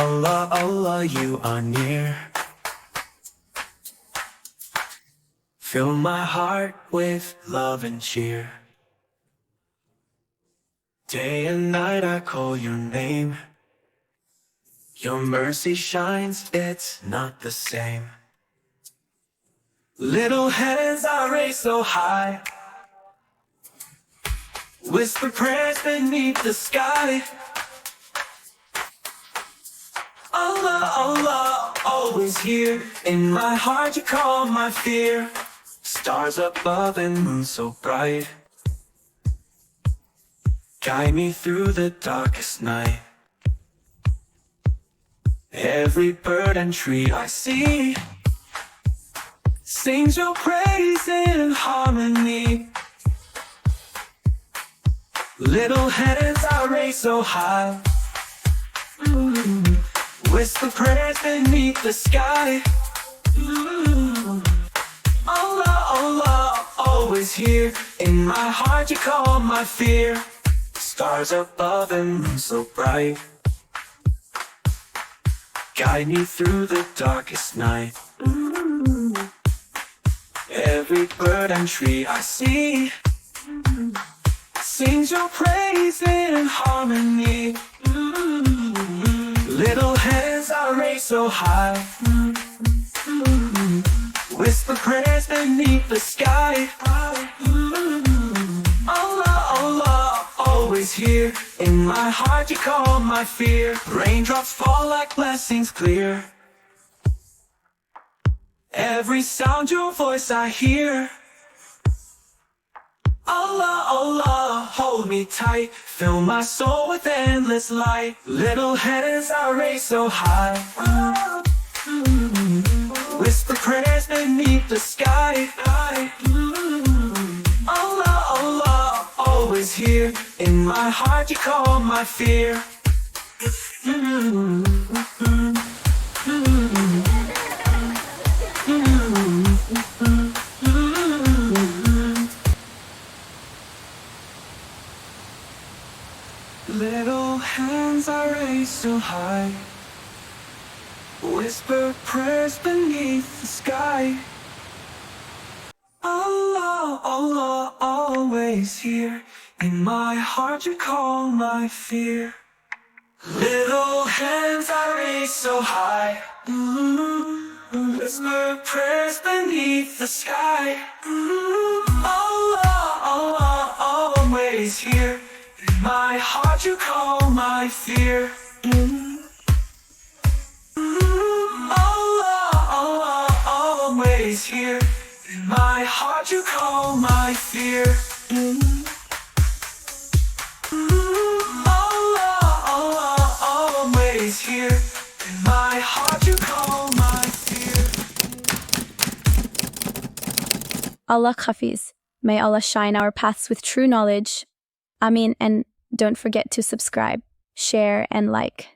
Allah, Allah, you are near. Fill my heart with love and cheer. Day and night I call your name. Your mercy shines, it's not the same. Little hands I raise so high, whisper prayers beneath the sky. Allah, Allah, always here. In my heart you calm my fear. Stars above and moon so bright, guide me through the darkest night. Every bird and tree I see sings your praise in harmony. Little hands I raise so high, whisper prayers beneath the sky. Allah, Allah, always here. In my heart you calm my fear. Stars above and moon so bright, guide me through the darkest night. Every bird and tree I see sings your praise in harmony. Little hands I raise so high, whisper prayers beneath the sky. Allah, Allah, always here. In my heart you calm my fear. Raindrops fall like blessings clear. Every sound your voice I hear. Allah, Allah, hold me tight. Fill my soul with endless light. Little hands I raise so high, whisper prayers beneath the sky. Allah, Allah, always here. In my heart you calm my fear. Little hands I raise so high, whisper prayers beneath the sky. Allah, Allah, always here. In my heart you calm my fear. Little hands I raise so high, whisper prayers beneath the sky. Allah, Allah, always here. In my heart you calm my fear. Allah, Allah, always here. In my heart you calm my fear. Allah, Allah, always here. In my heart you calm my fear. Allah Hafiz. May Allah shine our paths with true knowledge. Ameen, and don't forget to subscribe, share, and like.